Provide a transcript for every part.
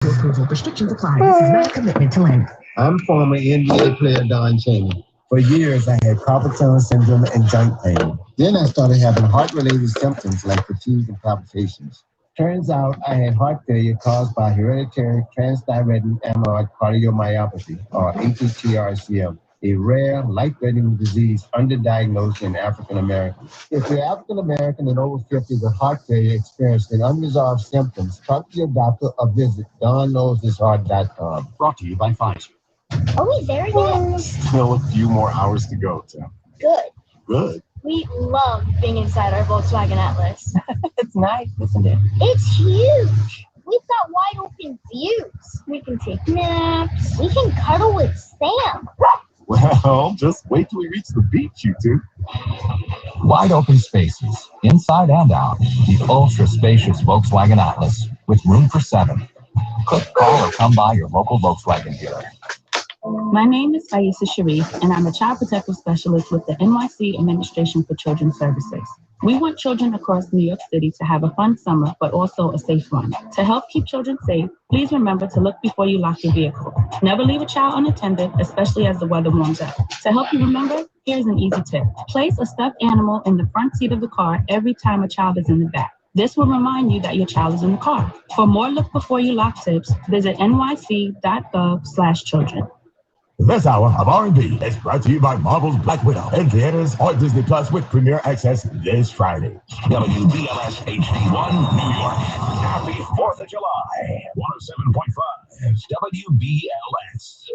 to approval. Restrictions apply. This is not a commitment to lend. I'm former NBA player Don Chaney. For years, I had carpal tunnel syndrome and joint pain. Then I started having heart-related symptoms like fatigue and palpitations. Turns out I had heart failure caused by hereditary transthyretin amyloid cardiomyopathy, or ATTR-CM, a rare, life-threatening disease underdiagnosed in African Americans. If you're African American and over 50 with heart failure experiencing unresolved symptoms, talk to your doctor or visit DonKnowsHisHeart.com. Brought to you by Pfizer. Are we there yet? Still a few more hours to go, Tim. Good. Good. We love being inside our Volkswagen Atlas. It's nice, isn't it? It's huge. We've got wide open views. We can take naps. We can cuddle with Sam. Well, just wait till we reach the beach, you two. Wide open spaces, inside and out. The ultra-spacious Volkswagen Atlas with room for 7. Click, call, or come by your local Volkswagen dealer. My name is Faisa Sharif, and I'm a child protective specialist with the NYC Administration for Children's Services. We want children across New York City to have a fun summer, but also a safe one. To help keep children safe, please remember to look before you lock your vehicle. Never leave a child unattended, especially as the weather warms up. To help you remember, here's an easy tip. Place a stuffed animal in the front seat of the car every time a child is in the back. This will remind you that your child is in the car. For more look before you lock tips, visit nyc.gov/children. This hour of R&B is brought to you by Marvel's Black Widow in theaters or Disney Plus with premiere access this Friday. WBLS HD1 New York. Happy 4th of July. 107.5 WBLS.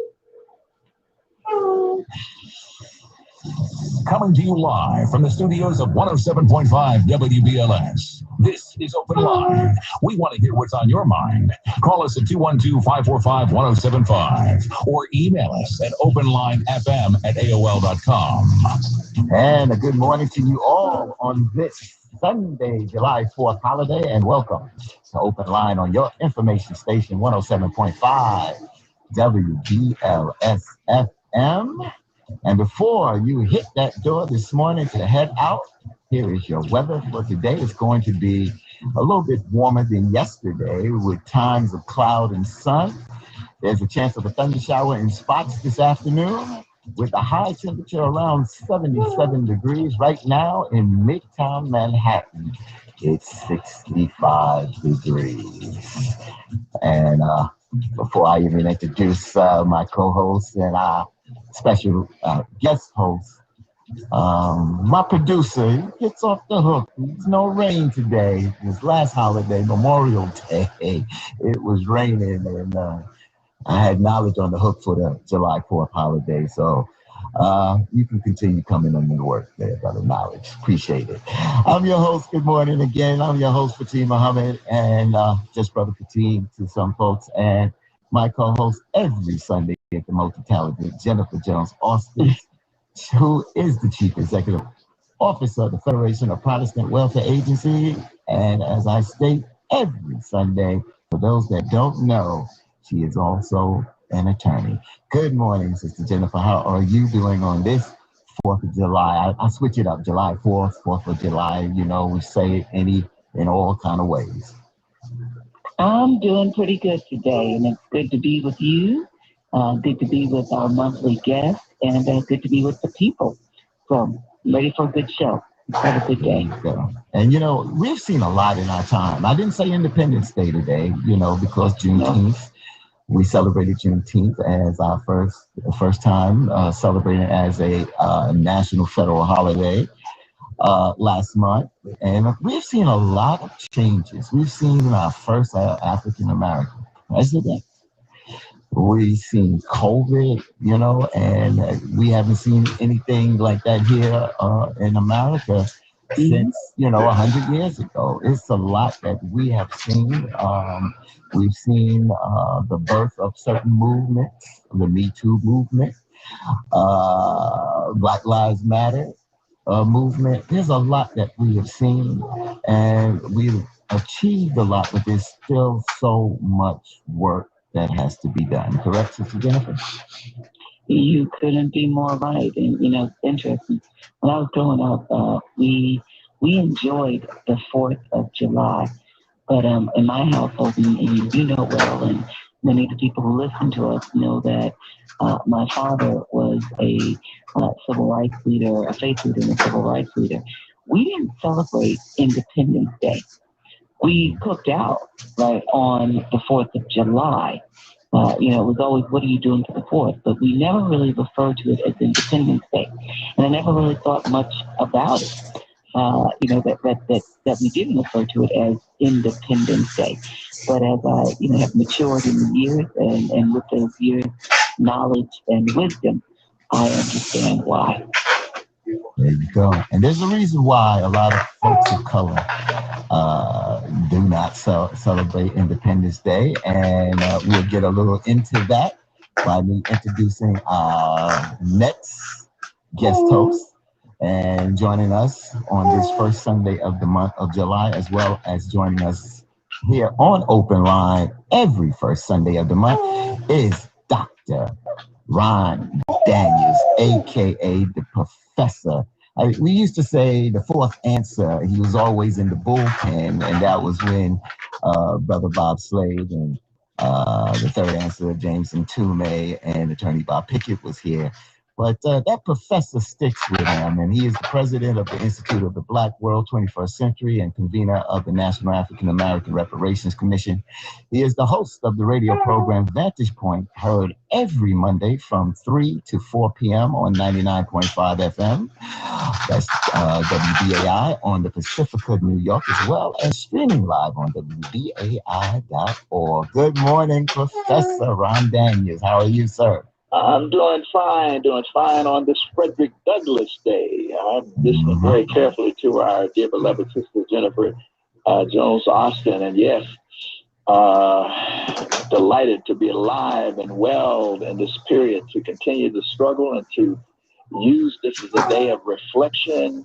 Coming to you live from the studios of 107.5 WBLS. This is Open Line. We want to hear what's on your mind. Call us at 212-545-1075 or email us at openlinefm@aol.com. And a good morning to you all on this Sunday, July 4th holiday, and welcome to Open Line on your information station, 107.5 WBLS FM. And before you hit that door this morning to head out, here is your weather for today. It's going to be a little bit warmer than yesterday with times of cloud and sun. There's a chance of a thunder shower in spots this afternoon with a high temperature around 77 degrees. Right now in Midtown Manhattan, it's 65 degrees. And before I even introduce my co-host and our special guest host, my producer gets off the hook. There's no rain today. This last holiday, Memorial Day, it was raining, and I had knowledge on the hook for the July 4th holiday. So you can continue coming on your work there, brother Knowledge. Appreciate it. I'm your host. Good morning again. I'm your host, Fatim Muhammad, and just Brother Fatim to some folks, and my co-host every Sunday at the multi-talented Jennifer Jones Austin, who is the Chief Executive Officer of the Federation of Protestant Welfare Agency. And as I state every Sunday, for those that don't know, she is also an attorney. Good morning, Sister Jennifer. How are you doing on this 4th of July? I switch it up, July 4th, 4th of July. You know, we say it in all kind of ways. I'm doing pretty good today, and it's good to be with you. Good to be with our monthly guests, and good to be with the people. So, ready for a good show. Have a good day. And, you know, we've seen a lot in our time. I didn't say Independence Day today, you know, because Juneteenth, we celebrated Juneteenth as our first time celebrating as a national federal holiday last month. And we've seen a lot of changes. We've seen our first African-American president. We've seen COVID, you know, and we haven't seen anything like that here in America since, you know, 100 years ago. It's a lot that we have seen. We've seen the birth of certain movements, the Me Too movement, Black Lives Matter movement. There's a lot that we have seen, and we've achieved a lot, but there's still so much work that has to be done. Correct, Sister Jennifer? You couldn't be more right. And, you know, it's interesting. When I was growing up, we enjoyed the 4th of July. But in my household, and you know well, and many of the people who listen to us know that my father was a civil rights leader, a faith leader, and a civil rights leader. We didn't celebrate Independence Day. We cooked out right on the 4th of July. It was always, what are you doing for the 4th? But we never really referred to it as Independence Day. And I never really thought much about it. That we didn't refer to it as Independence Day. But as I, have matured in the years and with those years, knowledge and wisdom, I understand why. There you go. And there's a reason why a lot of folks of color do not celebrate Independence Day. And we'll get a little into that by me introducing our next guest host and joining us on this first Sunday of the month of July, as well as joining us here on Open Line every first Sunday of the month is Dr. Ron Daniels, a.k.a. the Professor. We used to say the fourth answer. He was always in the bullpen, and that was when Brother Bob Slade and the third answer, Jameson Toomey, and Attorney Bob Pickett was here. But that professor sticks with him, and he is the president of the Institute of the Black World 21st Century and convener of the National African American Reparations Commission. He is the host of the radio program Vantage Point, heard every Monday from 3 to 4 p.m. on 99.5 FM. That's WBAI on the Pacifica, New York, as well as streaming live on WBAI.org. Good morning, Professor Ron Daniels. How are you, sir? I'm doing fine on this Frederick Douglass Day. I'm listening very carefully to our dear beloved sister Jennifer Jones Austin, and yes, delighted to be alive and well in this period to continue the struggle and to use this as a day of reflection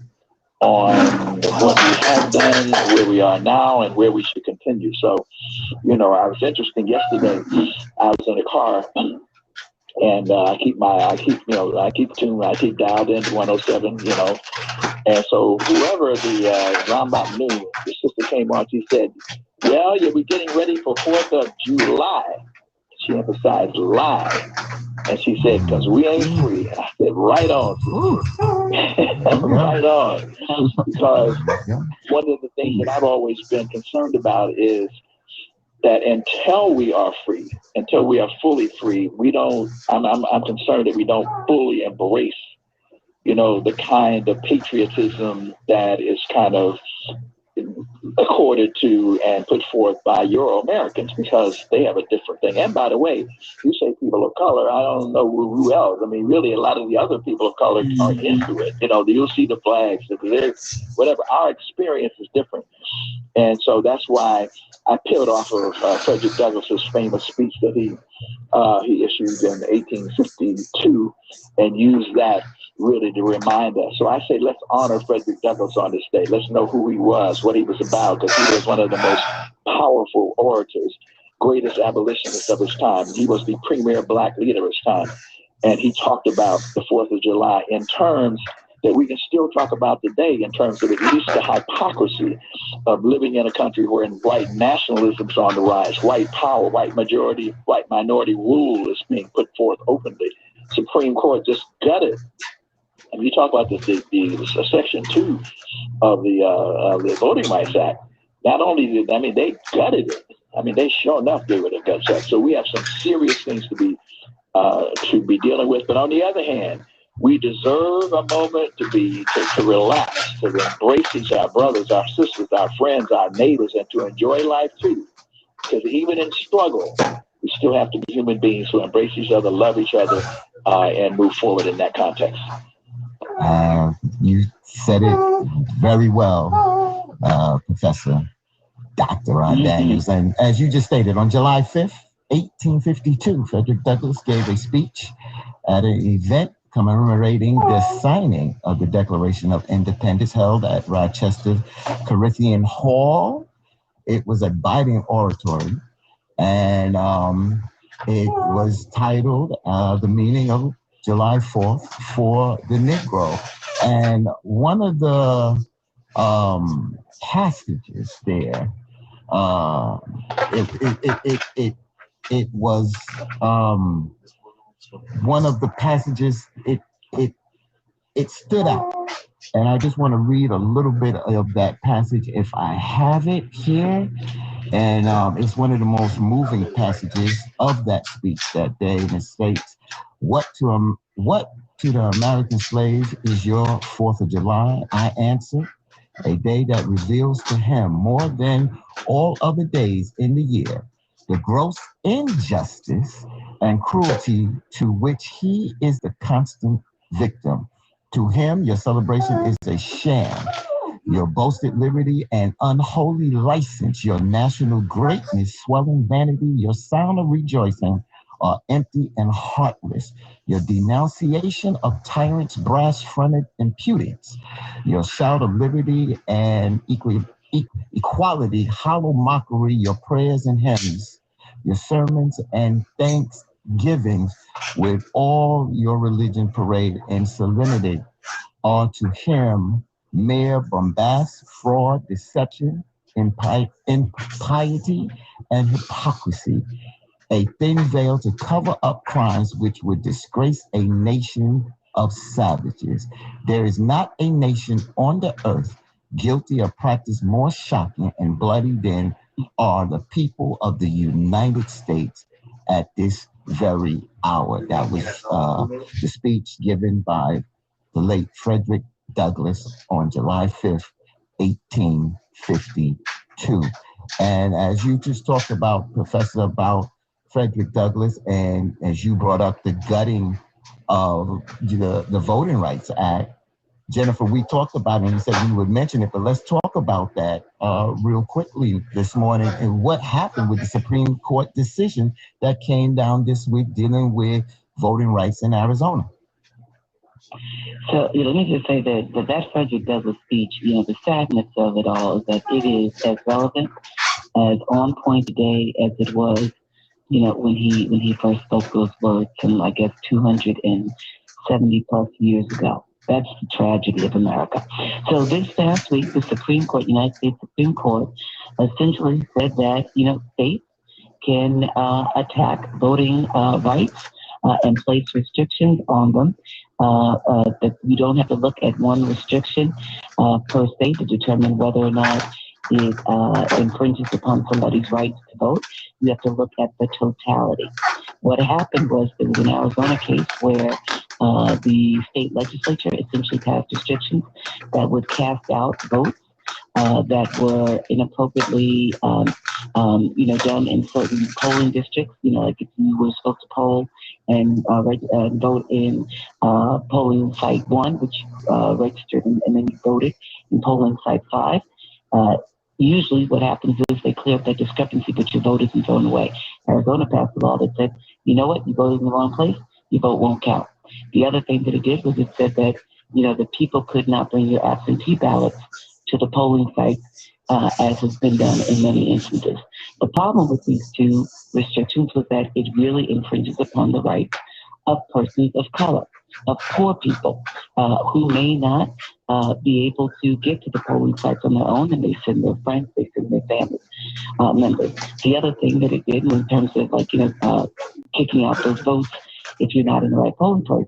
on what we have done, where we are now, and where we should continue. So, I was interesting yesterday. I was in a car. And I keep tuned, I keep dialed into 107, And so whoever the Rambam knew, the sister came on, she said, well, you'll be getting ready for 4th of July. She emphasized lie. And she said, because we ain't free. I said, right on. Right on. Because one of the things that I've always been concerned about is that until we are free, until we are fully free, I'm concerned that we don't fully embrace, the kind of patriotism that is kind of accorded to and put forth by Euro Americans, because they have a different thing. And by the way, you say people of color, I don't know who else. I mean, really, a lot of the other people of color are into it. You'll see the flags, whatever. Our experience is different. And so that's why I peeled off of Frederick Douglass's famous speech that he issued in 1852 and used that really to remind us. So I say, let's honor Frederick Douglass on this day. Let's know who he was, what he was about, because he was one of the most powerful orators, greatest abolitionist of his time. He was the premier black leader of his time. And he talked about the 4th of July in terms that we can still talk about today, in terms of at least the hypocrisy of living in a country where white nationalism is on the rise, white power, white minority rule is being put forth openly. Supreme Court just gutted. And you talk about the Section 2 of the Voting Rights Act. Not only they gutted it. They sure enough gave it a gut check. So we have some serious things to be dealing with. But on the other hand, we deserve a moment to relax, to embrace our brothers, our sisters, our friends, our neighbors, and to enjoy life too. Because even in struggle, we still have to be human beings who embrace each other, love each other, and move forward in that context. You said it very well, Professor Dr. Ron Daniels. And as you just stated, on July 5th, 1852, Frederick Douglass gave a speech at an event commemorating the signing of the Declaration of Independence held at Rochester Corinthian Hall. It was a biting oratory, and it was titled The Meaning of July 4th for the Negro. And one of the passages there, it it was one of the passages. It stood out, and I just want to read a little bit of that passage if I have it here. And it's one of the most moving passages of that speech that day. And it states, what to the American slaves is your 4th of July? I answer, a day that reveals to him more than all other days in the year the gross injustice and cruelty to which he is the constant victim. To him, your celebration is a sham. Your boasted liberty and unholy license, your national greatness, swelling vanity, your sound of rejoicing are empty and heartless. Your denunciation of tyrants' brass-fronted impudence, your shout of liberty and equality, hollow mockery, your prayers and hymns, your sermons and thanksgivings with all your religion parade and solemnity are to him mere bombast, fraud, deception, impiety, and hypocrisy, a thin veil to cover up crimes which would disgrace a nation of savages. There is not a nation on the earth guilty of practice more shocking and bloody than are the people of the United States at this very hour. That was the speech given by the late Frederick Douglass on July 5th, 1852. And as you just talked about, Professor, about Frederick Douglass, and as you brought up the gutting of the Voting Rights Act, Jennifer, we talked about it and you said we would mention it, but let's talk about that real quickly this morning and what happened with the Supreme Court decision that came down this week dealing with voting rights in Arizona. So let me just say that Frederick Douglass speech, the sadness of it all is that it is as relevant, as on point today as it was, when he first spoke those words, and I guess 270 plus years ago. That's the tragedy of America. So this past week, the Supreme Court, United States Supreme Court, essentially said that, states can attack voting rights and place restrictions on them. That you don't have to look at one restriction per state to determine whether or not it infringes upon somebody's rights to vote. You have to look at the totality. What happened was there was an Arizona case where the state legislature essentially passed restrictions that would cast out votes that were inappropriately, done in certain polling districts. Like if you were supposed to poll and vote in polling site 1, which registered, and then you voted in polling site 5. Usually what happens is they clear up that discrepancy, but your vote isn't thrown away. Arizona passed a law that said, you know what, you voted in the wrong place, your vote won't count. The other thing that it did was it said that, the people could not bring your absentee ballots to the polling sites as has been done in many instances. The problem with these two restrictions was that it really infringes upon the rights of persons of color, of poor people who may not be able to get to the polling sites on their own, and they send their friends, they send their family members. The other thing that it did in terms of kicking out those votes if you're not in the right polling place,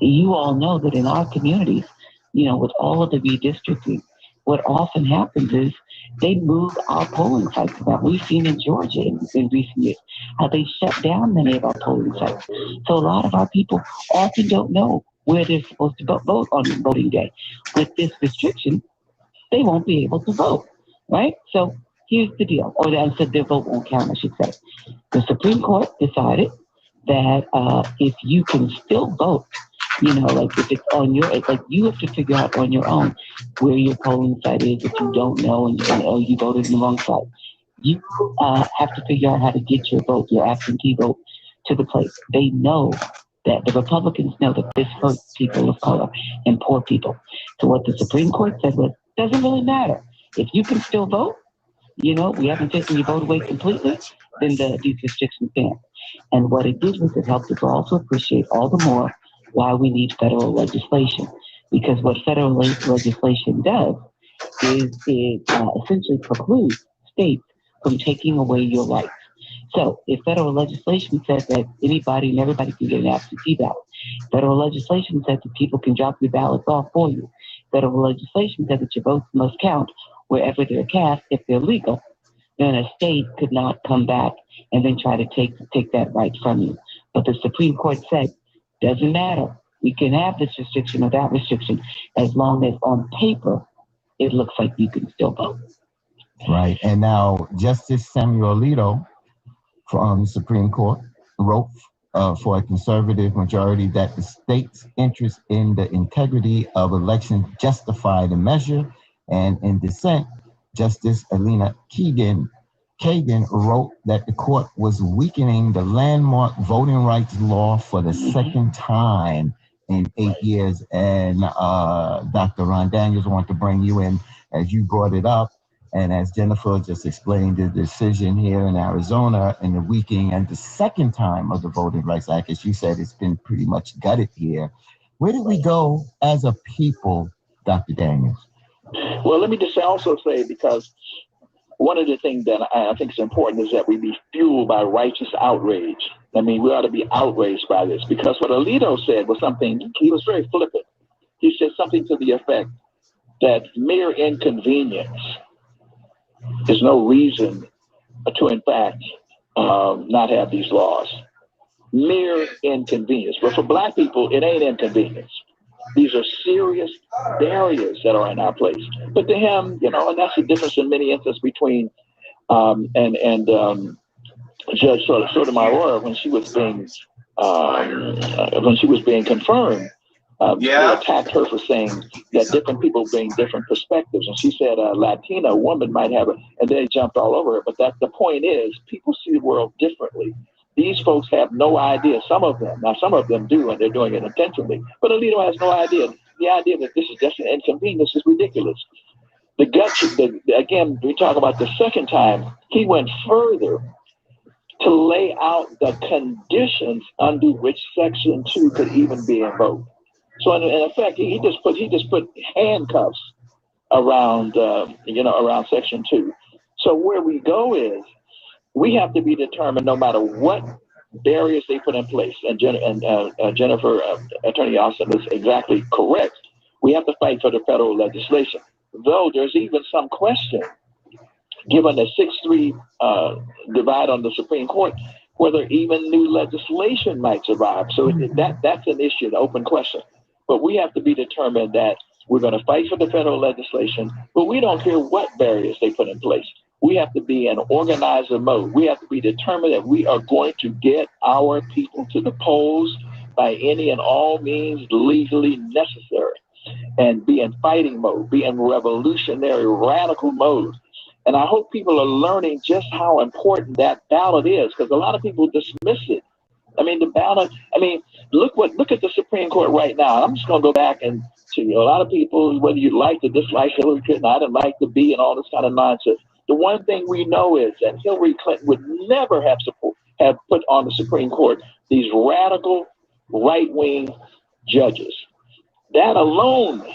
you all know that in our communities, with all of the redistricting, what often happens is they move our polling sites about. We've seen in Georgia in recent years how they shut down many of our polling sites. So a lot of our people often don't know where they're supposed to vote on voting day. With this restriction, they won't be able to vote, right? So here's the deal, or I said their vote won't count, I should say. The Supreme Court decided that if you can still vote, if it's on your, you have to figure out on your own where your polling site is if you don't know and you voted in the wrong site. You have to figure out how to get your vote, your absentee vote, to the place. They know that the Republicans know that this hurts people of color and poor people. So what the Supreme Court said was, doesn't really matter. If you can still vote, we haven't taken your vote away completely, then these restrictions stand. And what it did was it helped us all to appreciate all the more why we need federal legislation. Because what federal legislation does is it essentially precludes states from taking away your rights. So if federal legislation says that anybody and everybody can get an absentee ballot, federal legislation says that people can drop your ballots off for you, federal legislation says that your votes must count wherever they're cast if they're legal, then a state could not come back and then try to take that right from you. But the Supreme Court said, doesn't matter. We can have this restriction or that restriction as long as on paper it looks like you can still vote. Right. And now Justice Samuel Alito from the Supreme Court wrote for a conservative majority that the state's interest in the integrity of elections justify the measure. And in dissent, Justice Elena Kagan wrote that the court was weakening the landmark voting rights law for the second time in 8 years. And Dr. Ron Daniels, I want to bring you in as you brought it up. And as Jennifer just explained, the decision here in Arizona and the weakening and the second time of the Voting Rights Act, as you said, it's been pretty much gutted here. Where do we go as a people, Dr. Daniels? Well, let me just also say, because one of the things that I think is important is that we be fueled by righteous outrage. I mean, we ought to be outraged by this, because what Alito said was something, he was very flippant. He said something to the effect that mere inconvenience is no reason to, in fact, not have these laws. Mere inconvenience. But for Black people, it ain't inconvenience. These are serious barriers that are in our place. But to him, you know, and that's the difference in many instances between Judge Sotomayor when she was being confirmed. They attacked her for saying that different people bring different perspectives. And she said a Latina woman might have it, and they jumped all over her. But the point is, people see the world differently. These folks have no idea, some of them do, and they're doing it intentionally. But Alito has no idea. The idea that this is just an inconvenience is ridiculous. Again, we talk about the second time, he went further to lay out the conditions under which Section 2 could even be invoked. So in effect, he just put handcuffs around around Section 2. So where we go is we have to be determined, no matter what barriers they put in place. And Jennifer, Attorney Austin, is exactly correct. We have to fight for the federal legislation. Though there's even some question, given the 6-3 divide on the Supreme Court, whether even new legislation might survive. So that's an issue, an open question. But we have to be determined that we're going to fight for the federal legislation, but we don't care what barriers they put in place. We have to be in organizer mode. We have to be determined that we are going to get our people to the polls by any and all means legally necessary, and be in fighting mode, be in revolutionary, radical mode. And I hope people are learning just how important that ballot is, because a lot of people dismiss it. I mean, the ballot, look at the Supreme Court right now. I'm just going to go back and to a lot of people, whether you like or dislike Hillary Clinton, I didn't like to be and all this kind of nonsense. The one thing we know is that Hillary Clinton would never have put on the Supreme Court these radical right-wing judges. That alone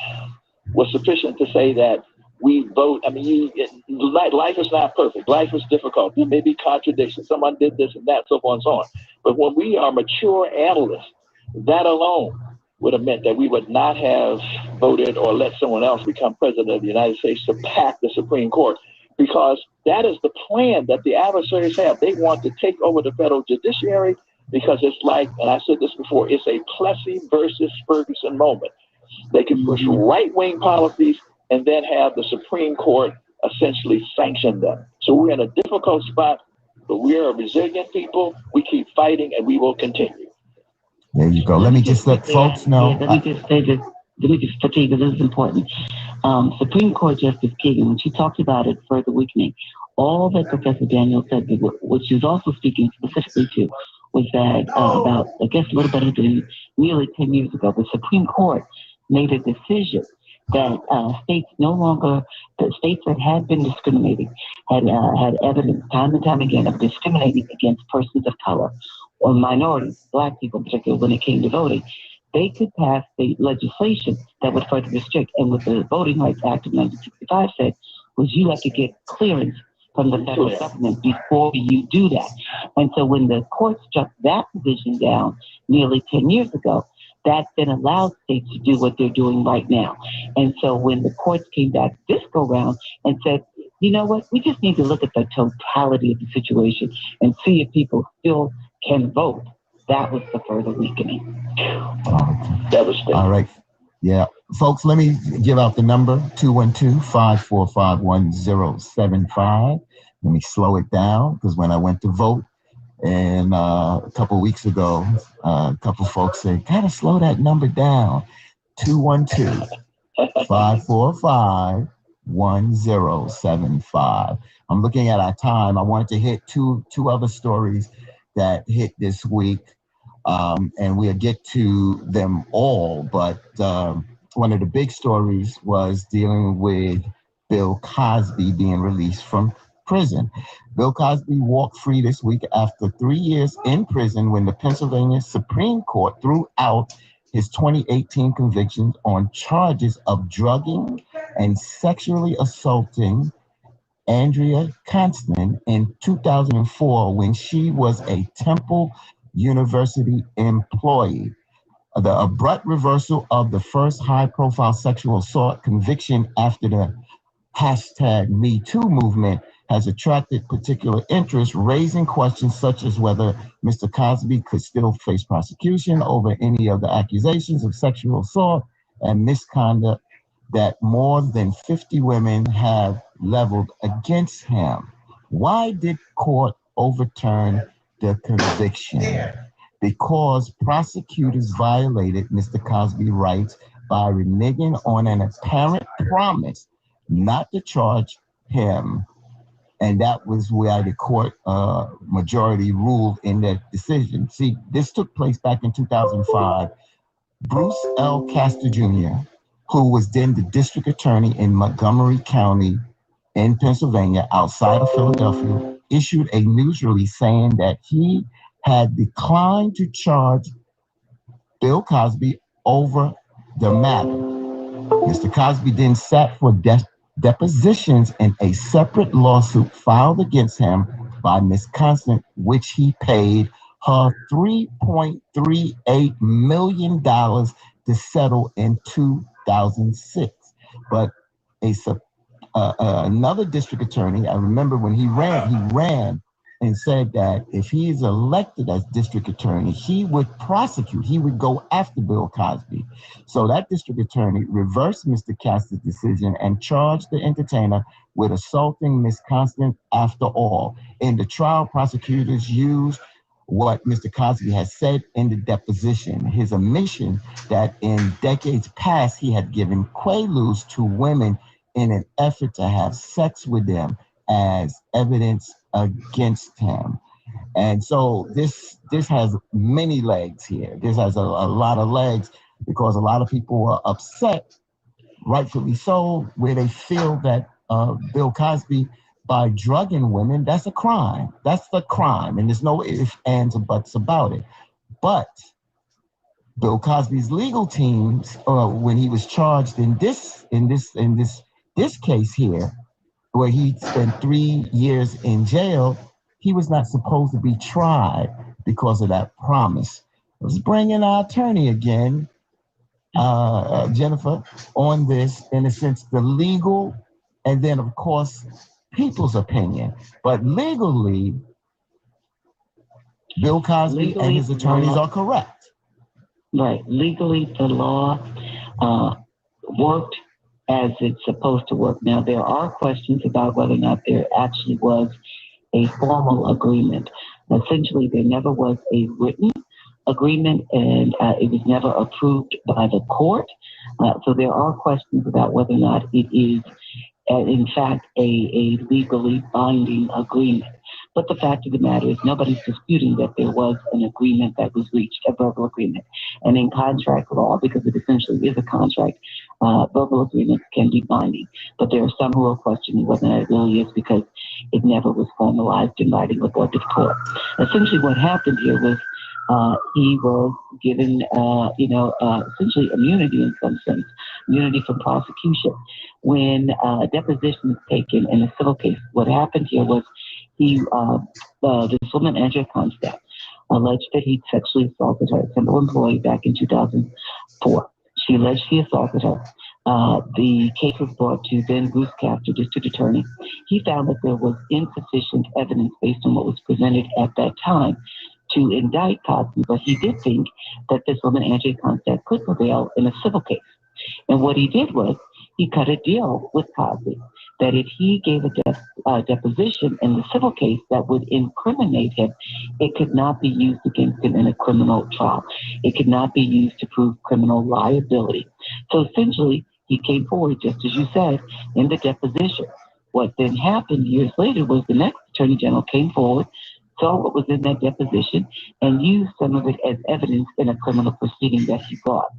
was sufficient to say that we vote. Life is not perfect. Life is difficult. There may be contradictions. Someone did this and that, so forth and so on. But when we are mature analysts, that alone would have meant that we would not have voted or let someone else become president of the United States to pack the Supreme Court, because that is the plan that the adversaries have. They want to take over the federal judiciary because it's like, and I said this before, it's a Plessy versus Ferguson moment. They can push right-wing policies and then have the Supreme Court essentially sanction them. So we're in a difficult spot, but we're a resilient people. We keep fighting, and we will continue. There you go. Let me just let folks know. Let me just say this. Let me just say this is important. Supreme Court Justice Kagan, when she talked about it further weakening, all that Professor Daniel said, which she was also speaking specifically to, was that about, I guess, a little better than nearly 10 years ago, the Supreme Court made a decision that states that had been discriminating had evidence time and time again of discriminating against persons of color or minorities, Black people in particular, when it came to voting. They could pass the legislation that would further restrict. And what the Voting Rights Act of 1965 said was you have to get clearance from the federal government before you do that. And so when the court struck that provision down nearly 10 years ago, that then allowed states to do what they're doing right now. And so when the courts came back this go round and said, you know what, we just need to look at the totality of the situation and see if people still can vote, that was the further weakening. Devastating. All right. Yeah. Folks, let me give out the number, 212-545-1075. Let me slow it down, because when I went to vote, and a couple weeks ago, a couple folks said, kind of slow that number down. 212-545-1075. I'm looking at our time. I wanted to hit two other stories that hit this week, and we'll get to them all. But one of the big stories was dealing with Bill Cosby being released from prison. Bill Cosby walked free this week after 3 years in prison when the Pennsylvania Supreme Court threw out his 2018 convictions on charges of drugging and sexually assaulting Andrea Constant in 2004 when she was a Temple University employee. The abrupt reversal of the first high-profile sexual assault conviction after the #MeToo movement has attracted particular interest, raising questions such as whether Mr. Cosby could still face prosecution over any of the accusations of sexual assault and misconduct that more than 50 women have leveled against him. Why did court overturn the conviction? Because prosecutors violated Mr. Cosby's rights by reneging on an apparent promise not to charge him. And that was where the court majority ruled in that decision. See, this took place back in 2005. Bruce L. Castor Jr., who was then the district attorney in Montgomery County in Pennsylvania, outside of Philadelphia, issued a news release saying that he had declined to charge Bill Cosby over the matter. Mr. Cosby then sat for depositions in a separate lawsuit filed against him by Ms. Constant, which he paid her $3.38 million to settle in 2006. But another district attorney, I remember when he ran and said that if he is elected as district attorney, he would prosecute, he would go after Bill Cosby. So that district attorney reversed Mr. Castor's decision and charged the entertainer with assaulting Ms. Constant after all. In the trial, prosecutors used what Mr. Cosby has said in the deposition, his admission that in decades past, he had given quaaludes to women in an effort to have sex with them as evidence against him. And so this has many legs here. This has a lot of legs because a lot of people are upset, rightfully so, where they feel that Bill Cosby, by drugging women, that's a crime. That's the crime, and there's no ifs, ands, or buts about it. But Bill Cosby's legal teams, when he was charged in this case here, where he spent 3 years in jail, he was not supposed to be tried because of that promise. Let's bring in our attorney again, Jennifer, on this, in a sense, the legal, and then, of course, people's opinion. But legally, Bill Cosby and his attorneys are correct. Right. Legally, the law worked as it's supposed to work. Now, there are questions about whether or not there actually was a formal agreement. Essentially, there never was a written agreement, and it was never approved by the court. So there are questions about whether or not it is, in fact, a legally binding agreement. But the fact of the matter is nobody's disputing that there was an agreement that was reached, a verbal agreement. And in contract law, because it essentially is a contract, verbal agreements can be binding. But there are some who are questioning whether it really is because it never was formalized in writing before the court. Essentially what happened here was he was given, essentially immunity in some sense immunity from prosecution. When a deposition is taken in a civil case, what happened here was this woman, Andrea Constack, alleged that he sexually assaulted her, a simple employee, back in 2004. She alleged he assaulted her. The case was brought to then Bruce Castor, district attorney. He found that there was insufficient evidence based on what was presented at that time to indict Cosby, but he did think that this woman, Andrea Constack, could prevail in a civil case. And what he did was he cut a deal with Cosby that if he gave a deposition in the civil case that would incriminate him, it could not be used against him in a criminal trial. It could not be used to prove criminal liability. So essentially, he came forward, just as you said, in the deposition. What then happened years later was the next attorney general came forward, saw what was in that deposition, and used some of it as evidence in a criminal proceeding that he brought.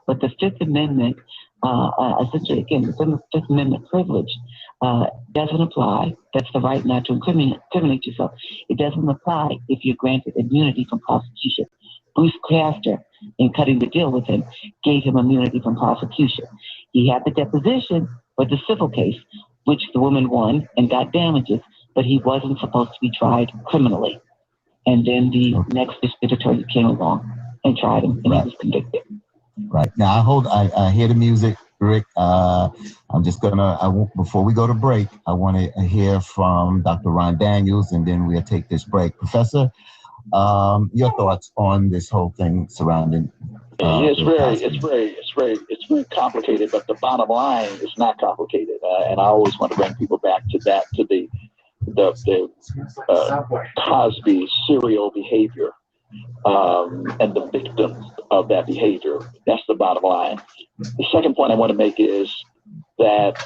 But the Fifth Amendment, essentially, again, the Fifth Amendment privilege doesn't apply. That's the right not to incriminate yourself. It doesn't apply if you're granted immunity from prosecution. Bruce Castor, in cutting the deal with him, gave him immunity from prosecution. He had the deposition for the civil case, which the woman won and got damages, but he wasn't supposed to be tried criminally. And then the next district attorney came along and tried him, and he was convicted. Right. Now, I hear the music, Rick. I'm just before we go to break, I want to hear from Dr. Ron Daniels, and then we'll take this break. Professor, your thoughts on this whole thing surrounding it's very complicated, but the bottom line is not complicated. And I always want to bring people back to that, to the Cosby serial behavior and the victims of that behavior. That's the bottom line. The second point I want to make is that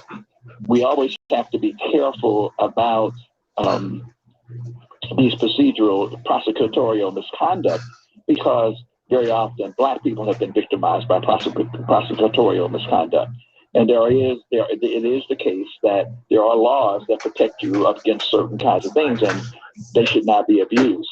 we always have to be careful about these prosecutorial misconduct, because very often Black people have been victimized by prosecutorial misconduct. And it is the case that there are laws that protect you against certain kinds of things, and they should not be abused.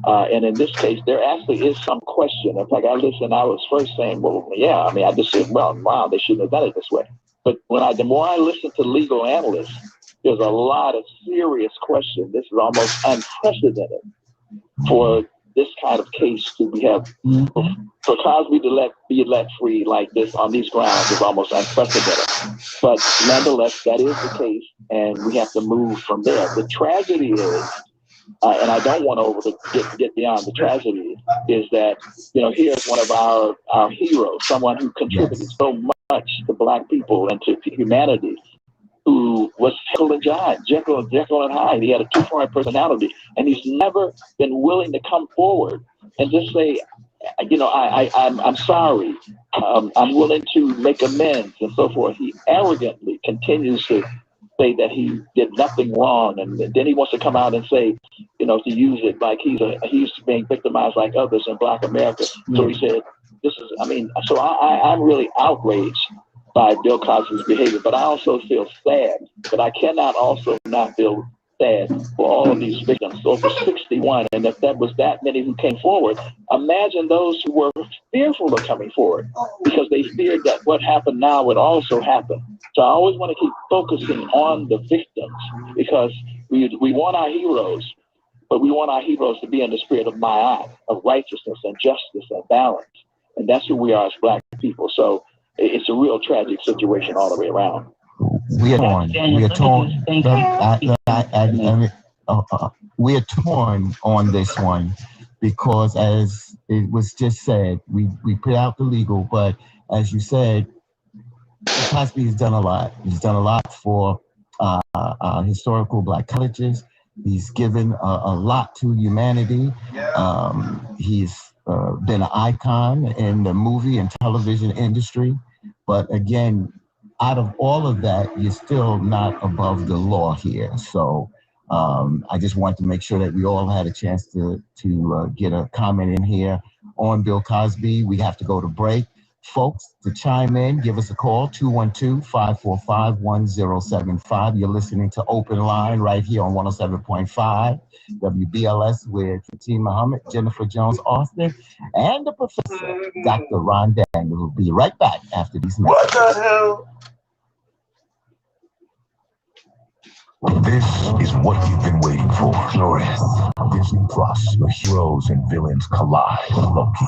And in this case, there actually is some question. In fact, I was first saying, I just said, wow, they shouldn't have done it this way. But the more I listen to legal analysts, there's a lot of serious question. This is almost unprecedented for this kind of case to for Cosby to be let free like this on these grounds is almost unprecedented. But nonetheless, that is the case, and we have to move from there. The tragedy is, and I don't want to get beyond the tragedy, is that here's one of our heroes, someone who contributed so much to Black people and to humanity, who was Jekyll and Hyde. He had a two-point personality, and he's never been willing to come forward and just say, I'm sorry, I'm willing to make amends and so forth. He arrogantly continues to say that he did nothing wrong, and then he wants to come out and say, to use it like he's being victimized like others in Black America. So he said, I'm really outraged by Bill Cosby's behavior, but I also feel sad. But I cannot also not feel sad for all of these victims, over 61, and if that was that many who came forward, imagine those who were fearful of coming forward because they feared that what happened now would also happen. So I always want to keep focusing on the victims, because we want our heroes, but we want our heroes to be in the spirit of ma'at, of righteousness and justice and balance, and that's who we are as Black people. So it's a real tragic situation all the way around. We are torn. We are torn on this one because, as it was just said, we put out the legal, but as you said, Cosby has done a lot. He's done a lot for historical Black colleges. He's given a lot to humanity. He's been an icon in the movie and television industry. But again, out of all of that, you're still not above the law here. So I just want to make sure that we all had a chance to get a comment in here on Bill Cosby. We have to go to break. folks to chime in. Give us a call, 212-545-1075. You're listening to Open Line right here on 107.5 WBLS with Fatima Muhammad, Jennifer Jones Austin, and the professor, Dr. Ron Daniel, who'll be right back after these messages. What the hell? This is what you've been waiting for. Glorious. Disney Plus, where heroes and villains collide. Loki.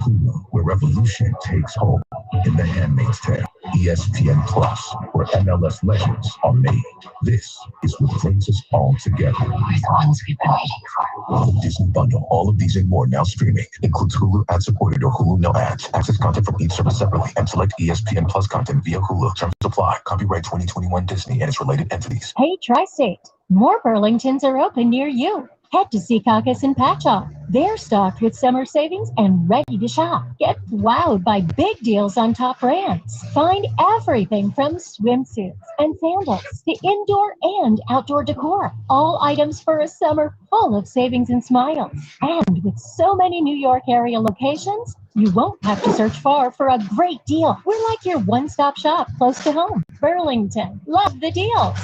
Hulu, where revolution takes hold. In The Handmaid's Tale. ESPN Plus, where MLS legends are made. This is what brings us all together. We're the ones we've been waiting for. The Disney Bundle. All of these and more now streaming. Includes Hulu ad-supported or Hulu no ads. Access content from each service separately and select ESPN Plus content via Hulu. Terms apply. Copyright 2021 Disney and its related entities. Hey, Tri-State, more Burlingtons are open near you. Head to Secaucus and Patchogue. They're stocked with summer savings and ready to shop. Get wowed by big deals on top brands. Find everything from swimsuits and sandals to indoor and outdoor decor. All items for a summer full of savings and smiles. And with so many New York area locations, you won't have to search far for a great deal. We're like your one-stop shop close to home. Burlington, love the deals.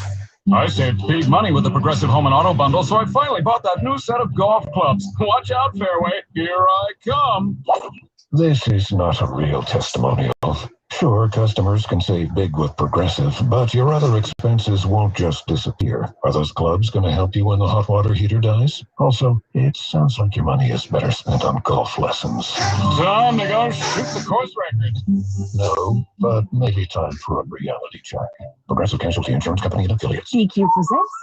I saved big money with the Progressive Home and Auto Bundle, so I finally bought that new set of golf clubs. Watch out, Fairway. Here I come. This is not a real testimonial. Sure, customers can save big with Progressive, but your other expenses won't just disappear. Are those clubs going to help you when the hot water heater dies? Also, it sounds like your money is better spent on golf lessons. Time to go shoot the course record. No, but maybe time for a reality check. Progressive Casualty Insurance Company and affiliates. DQ presents.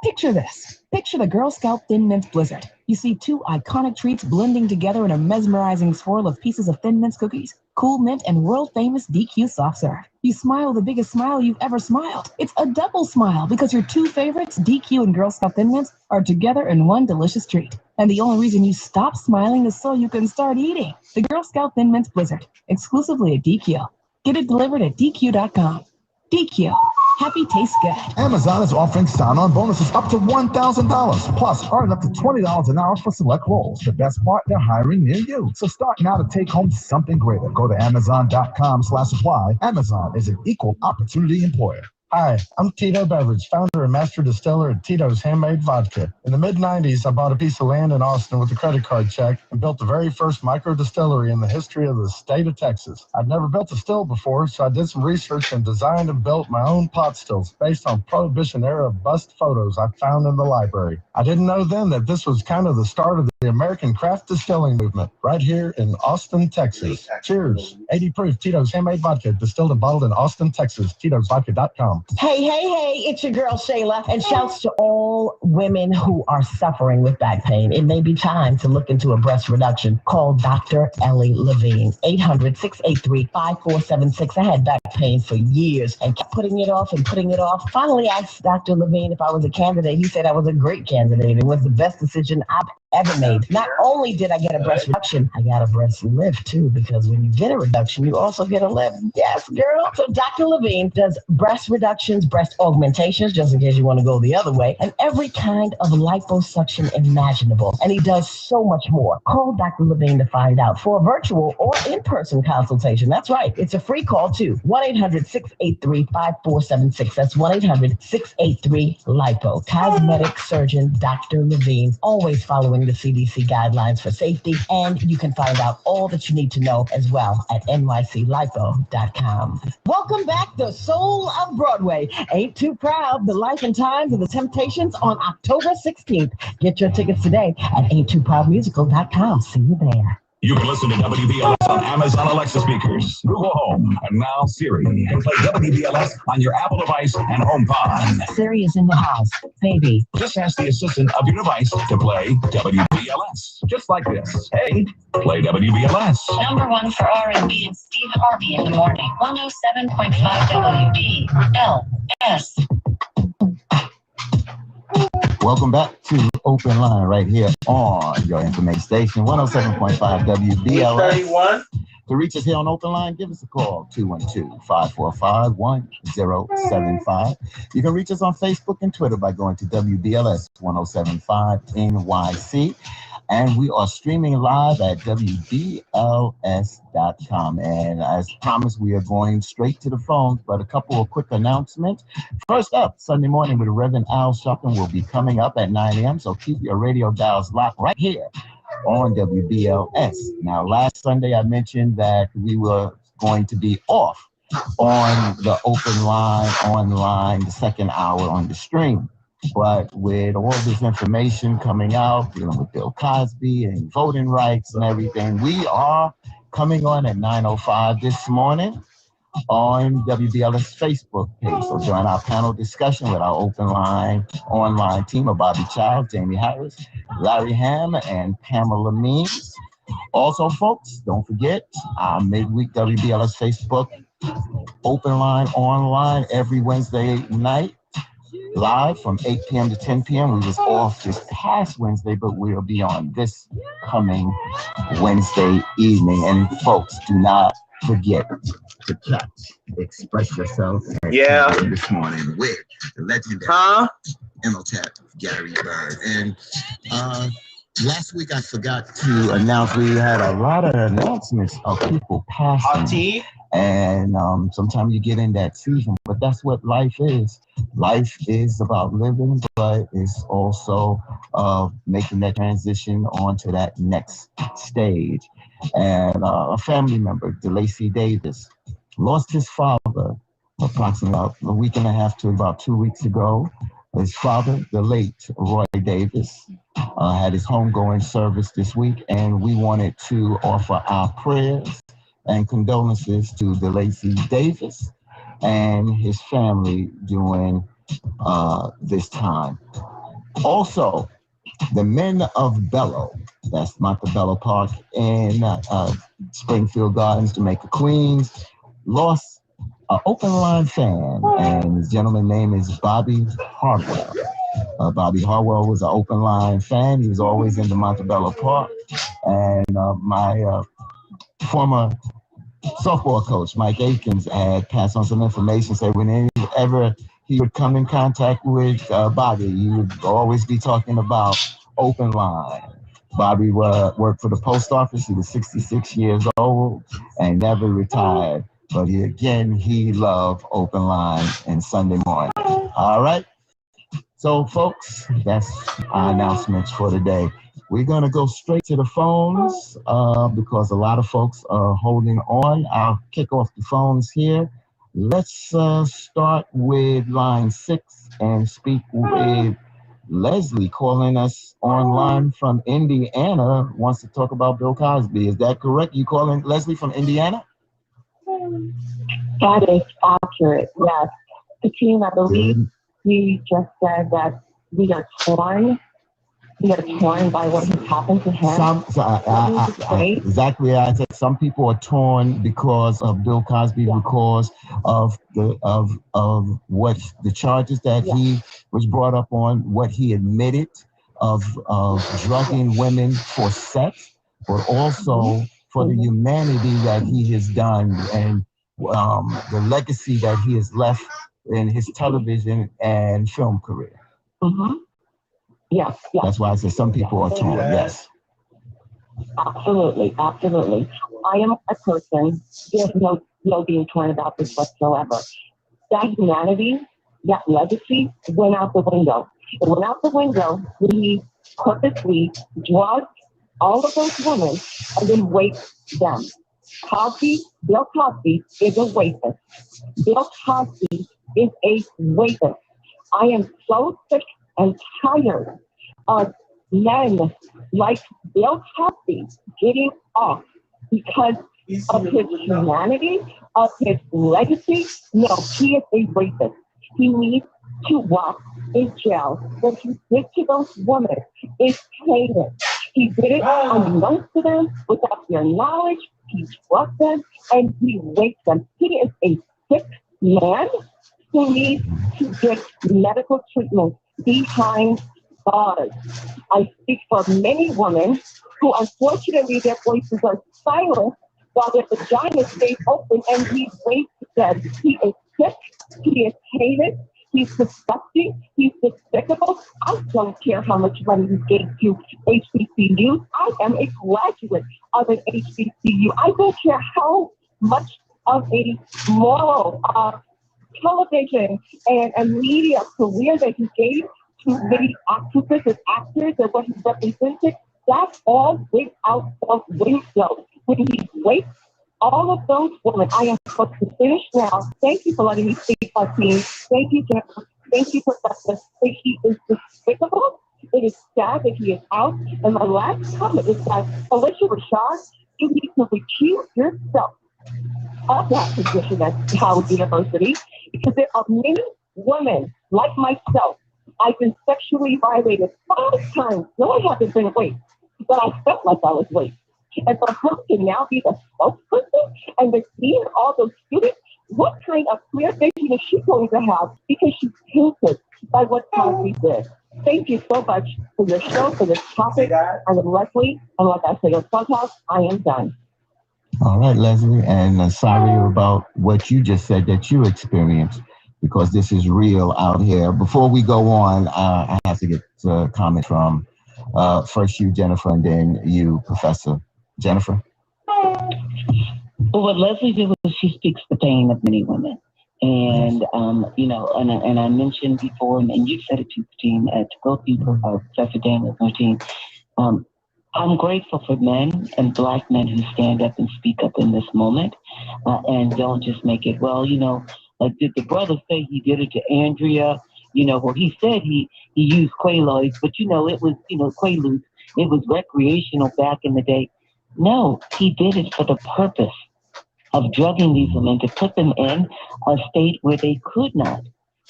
Picture this. Picture the Girl Scout Thin Mints Blizzard. You see two iconic treats blending together in a mesmerizing swirl of pieces of Thin Mints cookies, Cool Mint, and world-famous DQ soft serve. You smile the biggest smile you've ever smiled. It's a double smile because your two favorites, DQ and Girl Scout Thin Mints, are together in one delicious treat. And the only reason you stop smiling is so you can start eating. The Girl Scout Thin Mints Blizzard, exclusively at DQ. Get it delivered at DQ.com. DQ. Happy tastes good. Amazon is offering sign-on bonuses up to $1,000. Plus, earn up to $20 an hour for select roles. The best part, they're hiring near you. So start now to take home something greater. Go to Amazon.com/apply. Amazon is an equal opportunity employer. Hi, I'm Tito Beverage, founder and master distiller at Tito's Handmade Vodka. In the mid-90s, I bought a piece of land in Austin with a credit card check and built the very first micro distillery in the history of the state of Texas. I'd never built a still before, so I did some research and designed and built my own pot stills based on Prohibition-era bust photos I found in the library. I didn't know then that this was kind of the start of the American craft distilling movement right here in Austin, Texas. Cheers. 80 proof Tito's Handmade Vodka, distilled and bottled in Austin, Texas. Tito'sVodka.com. Hey, it's your girl Shayla, and shouts to all women who are suffering with back pain. It may be time to look into a breast reduction. Call Dr. Ellie Levine, 800-683-5476. I had back pain for years and kept putting it off and putting it off. Finally asked Dr. Levine if I was a candidate. He said I was a great candidate. It was the best decision I've ever made. Not only did I get a breast reduction, I got a breast lift too, because when you get a reduction, you also get a lift. Yes, girl. So Dr. Levine does breast reductions, breast augmentations, just in case you want to go the other way, and every kind of liposuction imaginable. And he does so much more. Call Dr. Levine to find out for a virtual or in-person consultation. That's right. It's a free call too. 1-800-683-5476. That's 1-800-683-LIPO. Cosmetic surgeon Dr. Levine, always following the CDC guidelines for safety, and you can find out all that you need to know as well at nyclipo.com. Welcome back, the soul of Broadway. Ain't Too Proud, the life and times of the Temptations on October 16th. Get your tickets today at ain'ttooproudmusical.com. See you there. You can listen to WBLS on Amazon Alexa speakers, Google Home, and now Siri. And play WBLS on your Apple device and HomePod. Siri is in the house. Baby. Just ask the assistant of your device to play WBLS. Just like this. Hey, play WBLS. Number one for R&B and Steve Harvey in the morning. 107.5 WBLS. Welcome back to Open Line right here on your information station, 107.5 WBLS. To reach us here on Open Line, give us a call, 212-545-1075. You can reach us on Facebook and Twitter by going to WBLS 1075 NYC. And we are streaming live at wbls.com. And as promised, we are going straight to the phones, but a couple of quick announcements. First up, Sunday morning with Reverend Al Sharpton will be coming up at 9 a.m., so keep your radio dials locked right here on WBLS. Now, last Sunday, I mentioned that we were going to be off on the open line, online, the second hour on the stream. But with all this information coming out, dealing with Bill Cosby and voting rights and everything, we are coming on at 9:05 this morning on WBLS Facebook page. So join our panel discussion with our open line, online team of Bobby Child, Jamie Harris, Larry Ham, and Pamela Means. Also, folks, don't forget our midweek WBLS Facebook open line online every Wednesday night, live from 8 p.m. to 10 p.m. We was off this past Wednesday, but we'll be on this coming Wednesday evening. And folks, do not forget to catch Express Yourself this morning with the legendary Untitled Gary Bird. And last week I forgot to announce we had a lot of announcements of people passing. And sometimes you get in that season, but that's what life is. Life is about living, but it's also making that transition onto that next stage. And a family member, DeLacy Davis, lost his father approximately about a week and a half to about 2 weeks ago. His father, the late Roy Davis, had his homegoing service this week, and we wanted to offer our prayers and condolences to DeLacy Davis and his family during this time. Also, the Men of Bello, that's Montebello Park in Springfield Gardens, Jamaica, Queens, lost an open line fan, and his gentleman's name is Bobby Hartwell. Bobby Hartwell was an open line fan. He was always in the Montebello Park, and my former softball coach, Mike Aikens, had passed on some information, say whenever he would come in contact with Bobby, he would always be talking about open line. Bobby worked for the post office. He was 66 years old and never retired. But he loved open line and Sunday morning. All right. So, folks, that's our announcements for today. We're going to go straight to the phones because a lot of folks are holding on. I'll kick off the phones here. Let's start with line 6 and speak with Leslie, calling us online from Indiana, wants to talk about Bill Cosby. Is that correct? You calling Leslie from Indiana? That is accurate, yes. Katrina, I believe you just said that we are torn. We are torn by what has happened to him. Exactly. I said some people are torn because of Bill Cosby, because of what the charges that he was brought up on, what he admitted of drugging women for sex, but also for the humanity that he has done and the legacy that he has left in his television and film career. Yes. That's why I said some people are torn. Yes. Absolutely. I am a person, there's no being torn about this whatsoever. That humanity, that legacy went out the window. It went out the window when he purposely drugged all of those women and then raped them. Bill Cosby is a rapist. Bill Cosby is a rapist. I am so sick and tired of men like Bill Cosby getting off because of his humanity, of his legacy. No, he is a rapist. He needs to walk in jail. What he did to those women is heinous. He did it unbeknownst to them, without their knowledge. He drugged them and he raped them. He is a sick man who needs to get medical treatment behind bars. I speak for many women who, unfortunately, their voices are silenced while their vaginas stay open, and he raped them. He is sick. He is hated. He's disgusting. He's despicable. I don't care how much money he gave to HBCU. I am a graduate of an HBCU. I don't care how much of a moral television and media career that he gave to many actresses and actors and what he represented. That all went out of window when he raped all of those women. I am supposed to finish now. Thank you for letting me speak, team. Thank you, Jennifer. Thank you, Professor. He is despicable. It is sad that he is out. And my last comment is that Alicia Rashad, you need to recuse yourself of that position at Howard University because there are many women like myself. I've been sexually violated 5 times. No, I haven't been raped, but I felt like I was raped. And for her to now be the spokesperson and the dean of all those students, what kind of clear vision is she going to have? Because she's tainted by what Cosby did. Thank you so much for your show, for this topic. I'm Leslie, and like I said on Clubhouse, I am done. All right, Leslie, and sorry about what you just said that you experienced, because this is real out here. Before we go on, I have to get a comment from first you, Jennifer, and then you, Professor. Jennifer? Well, what Leslie did was she speaks the pain of many women. And, and I mentioned before, and you said it too, Christine, to both you, Professor Daniels, Martine, I'm grateful for men and Black men who stand up and speak up in this moment and don't just make it, did the brother say he did it to Andrea? Well, he said he used Quaaludes, but, it was, Quaaludes. It was recreational back in the day. No, he did it for the purpose of drugging these women to put them in a state where they could not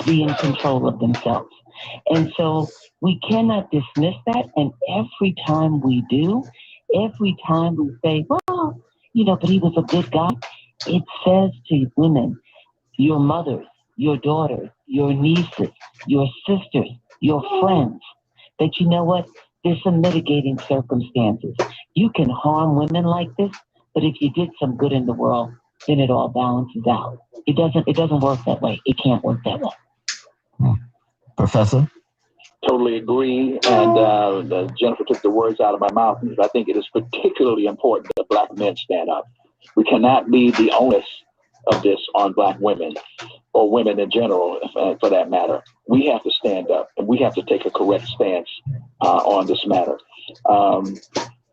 be in control of themselves. And so we cannot dismiss that. And every time we do, every time we say, well, but he was a good guy, it says to women, your mothers, your daughters, your nieces, your sisters, your friends, that you know what? There's some mitigating circumstances. You can harm women like this, but if you did some good in the world, then it all balances out. It doesn't work that way. It can't work that way. Professor? Totally agree. And Jennifer took the words out of my mouth because I think it is particularly important that Black men stand up. We cannot be the onus of this on Black women or women in general, for that matter. We have to stand up and we have to take a correct stance on this matter.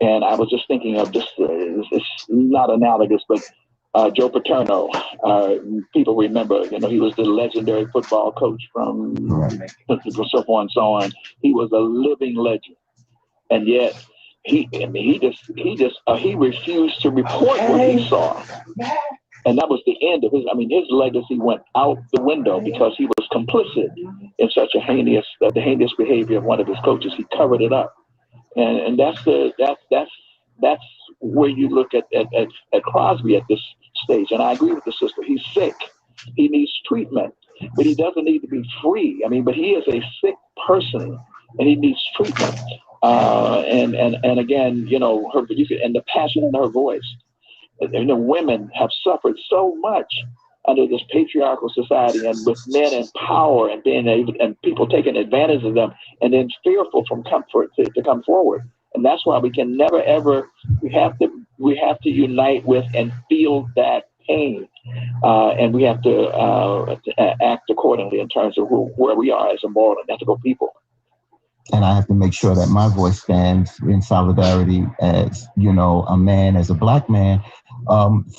And I was just thinking of this, it's not analogous, but Joe Paterno, people remember, he was the legendary football coach from so on and so on. He was a living legend. And yet he refused to report what he saw. And that was the end of his legacy went out the window because he was complicit in such a heinous behavior of one of his coaches. He covered it up. And that's where you look at Crosby at this stage. And I agree with the sister. He's sick. He needs treatment, but he doesn't need to be free. But he is a sick person and he needs treatment. And again, and the passion in her voice. Women have suffered so much under this patriarchal society and with men in power and being able, and people taking advantage of them and then fearful from comfort to come forward. And that's why we can never ever, we have to unite with and feel that pain. And we have to act accordingly in terms of where we are as a moral and ethical people. And I have to make sure that my voice stands in solidarity as, a man, as a Black man,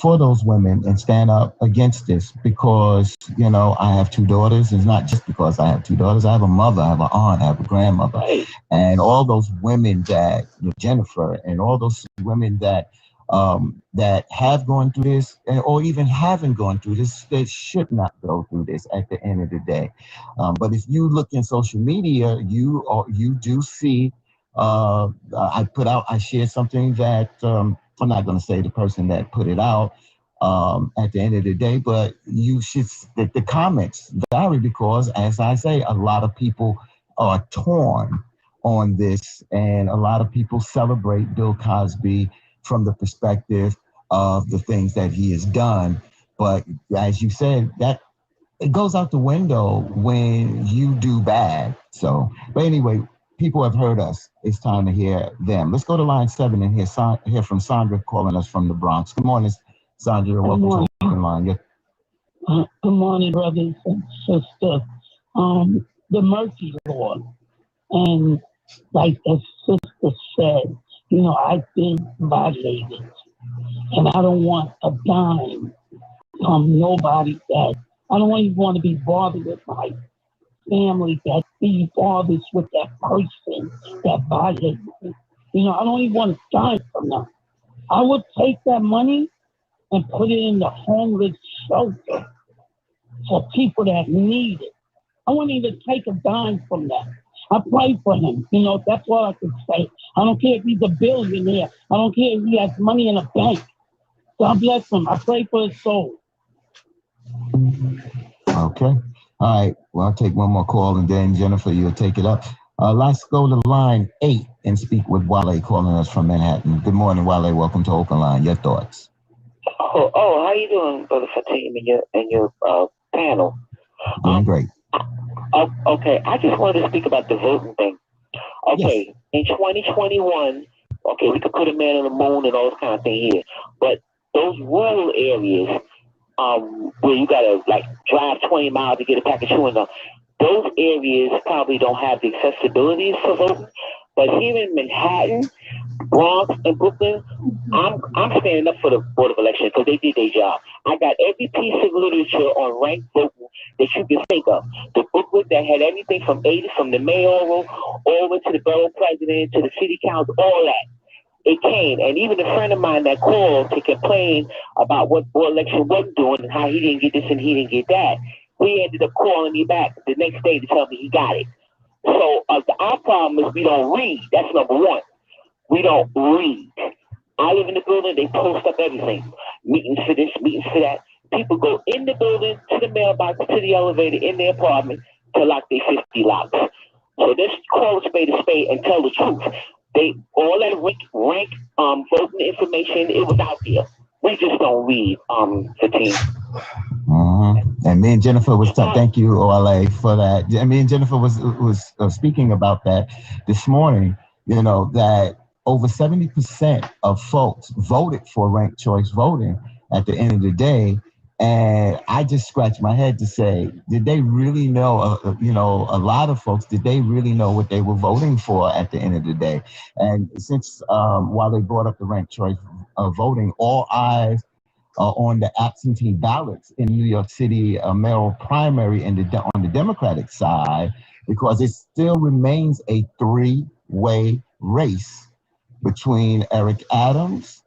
for those women and stand up against this because, I have 2 daughters. It's not just because I have 2 daughters. I have a mother, I have an aunt, I have a grandmother. Right. And all those women that, Jennifer, and all those women that have gone through this or even haven't gone through this, they should not go through this at the end of the day. But if you look in social media, you do see, I shared something that, I'm not going to say the person that put it out at the end of the day, but you should, the comments vary because, as I say, a lot of people are torn on this and a lot of people celebrate Bill Cosby from the perspective of the things that he has done. But as you said, that it goes out the window when you do bad. So, but anyway, people have heard us. It's time to hear them. Let's go to line 7 and hear from Sandra calling us from the Bronx. Good morning, Sandra. Welcome to the open line. Good morning, brothers and sisters. The mercy Lord, and like the sister said, I've been violated, and I don't want a dime from nobody that I don't even want to be bothered with my family that be bothered with that person that violated me. I don't even want a dime from them. I would take that money and put it in the homeless shelter for people that need it. I wouldn't even take a dime from that. I pray for him. That's all I can say. I don't care if he's a billionaire. I don't care if he has money in a bank. God bless him. I pray for his soul. Okay. All right. Well, I'll take one more call, and then Jennifer, you'll take it up. Let's go to line 8 and speak with Wale calling us from Manhattan. Good morning, Wale. Welcome to Open Line. Your thoughts? How you doing, Brother Fatim, and your panel? Doing great. Okay, I just wanted to speak about the voting thing. Okay, yes. In 2021, okay, we could put a man on the moon and all this kind of thing here, but those rural areas, where you gotta drive 20 miles to get a pack of chewing gum, those areas probably don't have the accessibility for voting. But here in Manhattan, Bronx, and Brooklyn, I'm standing up for the Board of Elections because they did their job. I got every piece of literature on ranked voting that you can think of. The booklet that had everything from the mayoral all the way to the borough president to the city council, all that. It came, and even a friend of mine that called to complain about what board election wasn't doing and how he didn't get this and he didn't get that, he ended up calling me back the next day to tell me he got it. So our problem is we don't read. That's number one. We don't read. I live in the building. They post up everything. Meetings for this, meetings for that. People go in the building, to the mailbox, to the elevator, in their apartment to lock their 50 locks. So let's call a spade and tell the truth. They all that rank voting information, it was out there. We just don't read, Fatim. And me and Jennifer was thank you, OLA, for that. And me and Jennifer was speaking about that this morning. That over 70% of folks voted for ranked choice voting at the end of the day. And I just scratched my head to say, did they really know, a lot of folks, did they really know what they were voting for at the end of the day? And since while they brought up the ranked choice voting, all eyes are on the absentee ballots in New York City mayoral primary on the Democratic side, because it still remains a 3-way race between Eric Adams,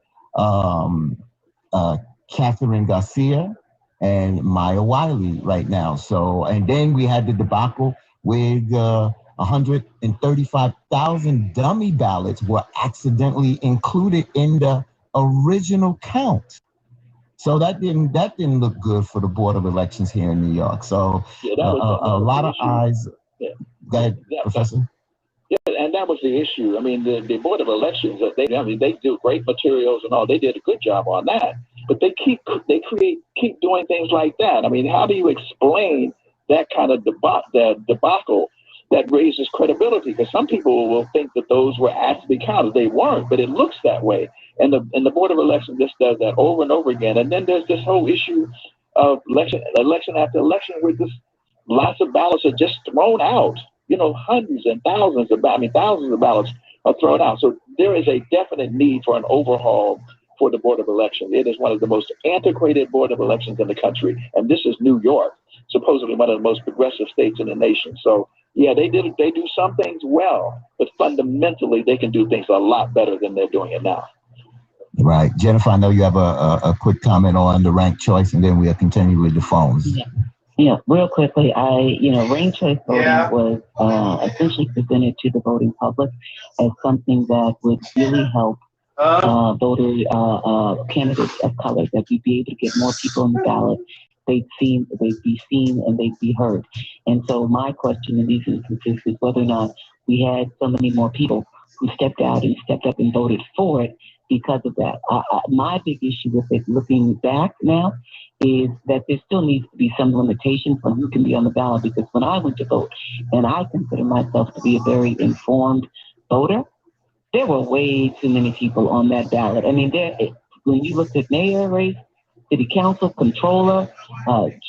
Catherine Garcia, and Maya Wiley right now. So, and then we had the debacle with 135,000 dummy ballots were accidentally included in the original count. So that didn't look good for the Board of Elections here in New York. So a lot of eyes. Go ahead, Professor. Yeah, and that was the issue. I mean, the Board of Elections, they do great materials and all. They did a good job on that. But they keep doing things like that. I mean, how do you explain that kind of debacle that raises credibility? Because some people will think that those were asked to be counted. They weren't, but it looks that way. And the Board of Elections just does that over and over again. And then there's this whole issue of election after election where lots of ballots are just thrown out. Hundreds and thousands of ballots are thrown out. So there is a definite need for an overhaul for the Board of Elections. It is one of the most antiquated Board of Elections in the country. And this is New York, supposedly one of the most progressive states in the nation. So yeah, they do some things well, but fundamentally they can do things a lot better than they're doing it now. Right. Jennifer, I know you have a quick comment on the ranked choice, and then we'll continue with the phones. Yeah, real quickly, ranked choice voting was essentially presented to the voting public as something that would really help candidates of color, that we'd be able to get more people on the ballot. They'd be seen, and they'd be heard. And so my question in these instances is whether or not we had so many more people who stepped out and stepped up and voted for it because of that. My big issue with it, looking back now, is that there still needs to be some limitations on who can be on the ballot, because when I went to vote, and I consider myself to be a very informed voter, there were way too many people on that ballot. I mean, when you looked at mayor race, city council, controller,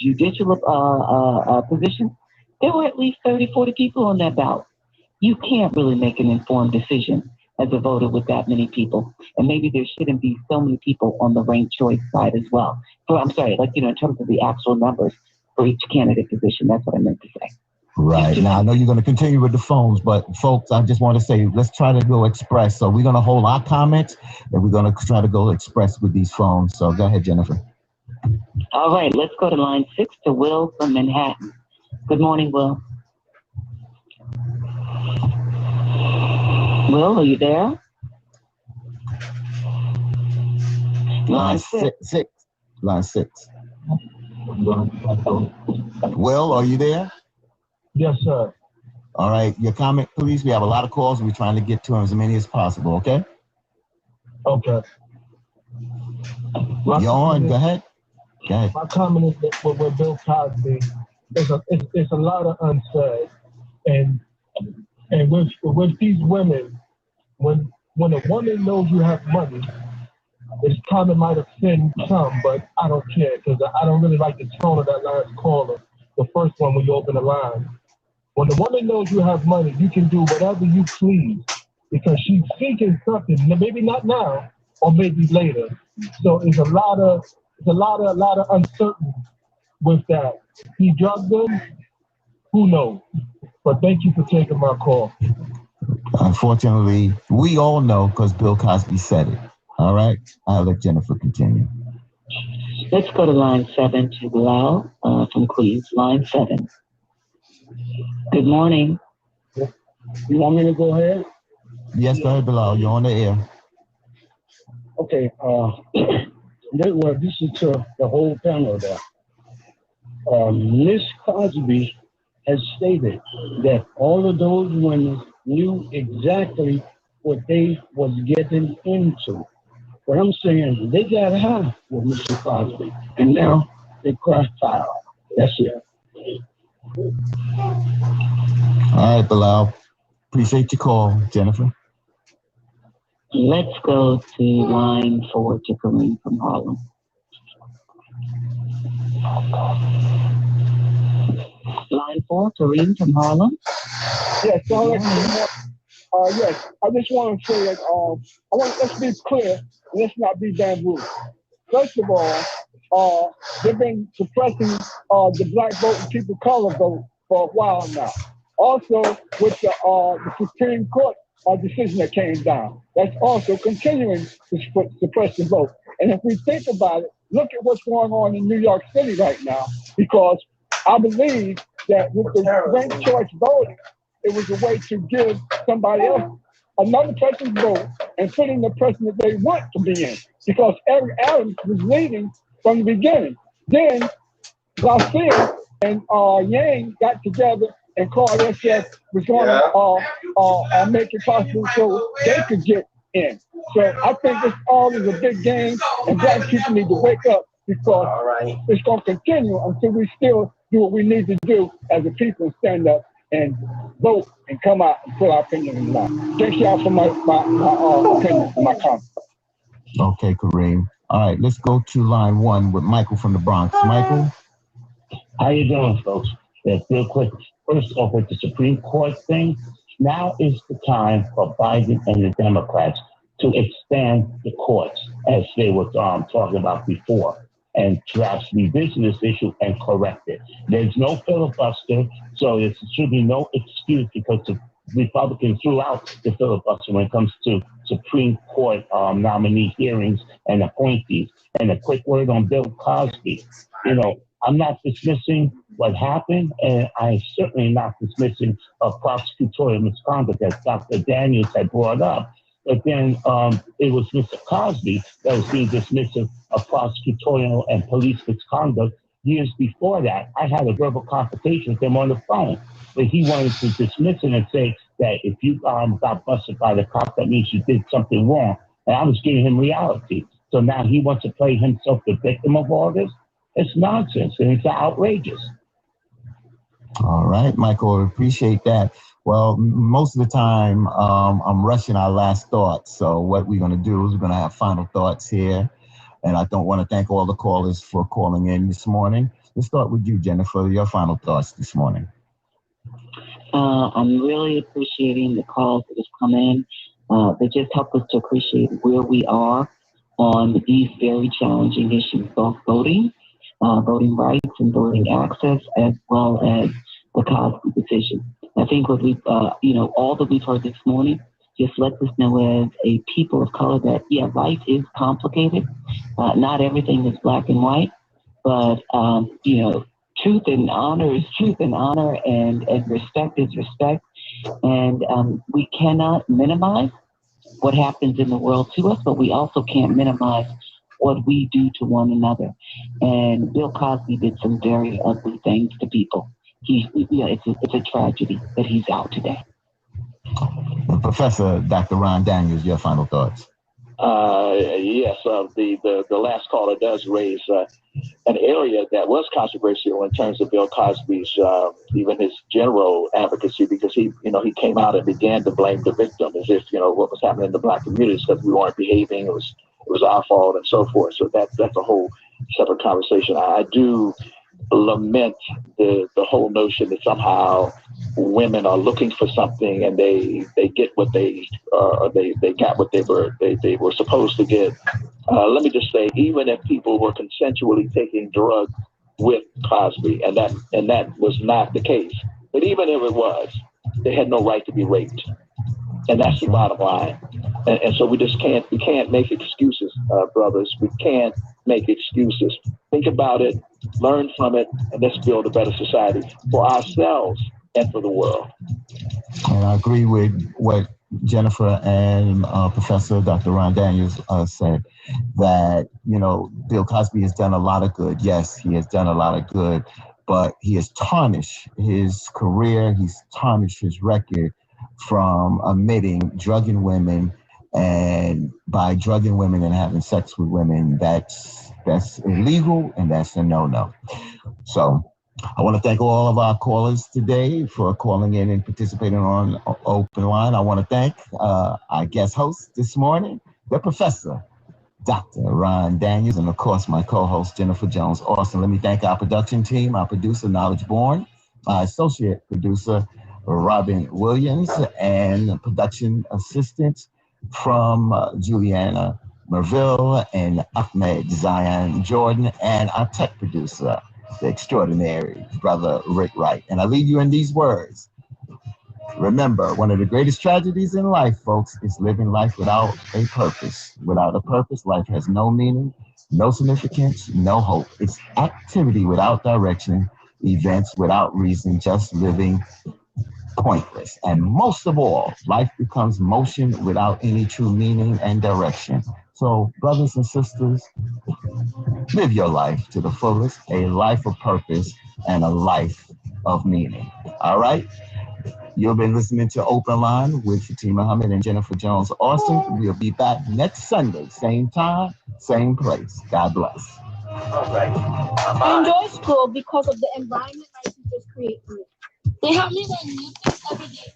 judicial positions, there were at least 30, 40 people on that ballot. You can't really make an informed decision as a voter with that many people. And maybe there shouldn't be so many people on the ranked choice side as well. So I'm sorry, in terms of the actual numbers for each candidate position, that's what I meant to say. Right. Now, I know you're going to continue with the phones, but folks, I just want to say, let's try to go express. So we're going to hold our comments, and we're going to try to go express with these phones. So go ahead, Jennifer. All right, let's go to line 6 to Will from Manhattan. Good morning, Will. Will, are you there? Line 6. Line 6. Will, are you there? Yes, sir. All right, your comment, please. We have a lot of calls, and we're trying to get to as many as possible, okay? Okay. You're on. Go ahead. My comment is that with Bill Cosby, it's a lot of unsaid. And with these women, when a woman knows you have money, it's kind of might offend some, but I don't care, because I don't really like the tone of that last caller, the first one when you open the line. When the woman knows you have money, you can do whatever you please, because she's seeking something, maybe not now, or maybe later. So it's a lot of uncertainty with that. He drugged them, who knows? But thank you for taking my call. Unfortunately, we all know because Bill Cosby said it. All right, I'll let Jennifer continue. Let's go to line 7 to Bilal from Queens. Line 7. Good morning. You want me to go ahead? Yes, go ahead, Bilal. You're on the air. Okay. This is to the whole panel there. Miss Cosby has stated that all of those women knew exactly what they was getting into. But I'm saying they got high with Mr. Cosby, and now they cry foul. That's it. All right, Bilal. Appreciate your call, Jennifer. Let's go to line 4 to Kareem from Harlem. Line 4, Kareem from Harlem. Yes, yes. I just want to say that let's be clear. Let's not be bamboozled. First of all, they've been suppressing the black vote and people of color vote for a while now. Also, with the Supreme Court decision that came down, that's also continuing to suppress the vote. And if we think about it, look at what's going on in New York City right now, because I believe that with the ranked choice voting, it was a way to give somebody else another person's vote and put in the person that they want to be in, because Eric Adams was leading from the beginning. Then Garcia and Yang got together and called SF was going to make it possible so they could get in. So I think this all is a big game, and black people need to wake up, because it's going to continue until we still do what we need to do as a people, stand up and vote and come out and put our opinion in line. Thank y'all for my opinion and my comment. Okay, Kareem. All right, let's go to line 1 with Michael from the Bronx. Michael? How you doing, folks? Yeah, real quick. First off, with the Supreme Court thing, now is the time for Biden and the Democrats to expand the courts, as they were talking about before, and to actually revisit this issue and correct it. There's no filibuster, so there should be no excuse, because the Republicans threw out the filibuster when it comes to Supreme Court nominee hearings and appointees. And a quick word on Bill Cosby. I'm not dismissing what happened, and I'm certainly not dismissing prosecutorial misconduct that Dr. Daniels had brought up. But then it was Mr. Cosby that was being dismissive of prosecutorial and police misconduct. Years before that, I had a verbal confrontation with him on the phone, but he wanted to dismiss it and say that if you got busted by the cop, that means you did something wrong. And I was giving him reality. So now he wants to play himself the victim of all this. It's nonsense and it's outrageous. All right, Michael, appreciate that. Well, most of the time, I'm rushing our last thoughts. So what we're going to do is we're going to have final thoughts here. And I don't want to thank all the callers for calling in this morning. Let's start with you, Jennifer, your final thoughts this morning. I'm really appreciating the calls that have come in. They just help us to appreciate where we are on these very challenging issues, both voting rights and voting access, as well as the Cosby decision. I think what we've, all that we've heard this morning just lets us know as a people of color that, yeah, life is complicated. Not everything is black and white, but, truth and honor is truth and honor, and respect is respect. And we cannot minimize what happens in the world to us, but we also can't minimize what we do to one another. And Bill Cosby did some very ugly things to people. It's a tragedy that he's out today. Professor Dr. Ron Daniels, your final thoughts. Yes, the last caller does raise an area that was controversial in terms of Bill Cosby's, even his general advocacy, because he came out and began to blame the victim as if, what was happening in the black communities because we weren't behaving, it was our fault and so forth. So that's a whole separate conversation. I do lament the whole notion that somehow women are looking for something and they get what they got what they were supposed to get. Let me just say, even if people were consensually taking drugs with Cosby, and that was not the case, but even if it was, they had no right to be raped, and that's the bottom line. And so we can't make excuses, brothers. We can't make excuses. Think about it, learn from it, and let's build a better society for ourselves and for the world. And I agree with what Jennifer and Professor Dr. Ron Daniels said, that, Bill Cosby has done a lot of good. Yes, he has done a lot of good, but he has tarnished his career. He's tarnished his record from admitting drugging women, and by drugging women and having sex with women, that's illegal, and that's a no-no. So I want to thank all of our callers today for calling in and participating on Open Line. I want to thank our guest host this morning, the Professor, Dr. Ron Daniels, and of course my co-host Jennifer Jones Austin. Let me thank our production team, our producer Knowledge Born, our associate producer Robin Williams, and production assistants from Juliana Merville and Ahmed Zion Jordan, and our tech producer, the extraordinary brother Rick Wright. And I leave you in these words. Remember, one of the greatest tragedies in life, folks, is living life without a purpose. Without a purpose, life has no meaning, no significance, no hope. It's activity without direction, events without reason, just living pointless. And most of all, life becomes motion without any true meaning and direction. So, brothers and sisters, live your life to the fullest, a life of purpose and a life of meaning. All right? You've been listening to Open Line with Fatima Muhammad and Jennifer Jones Austin. We'll be back next Sunday, same time, same place. God bless. All right. I enjoy school because of the environment my teachers create for me. They help me learn new things every day.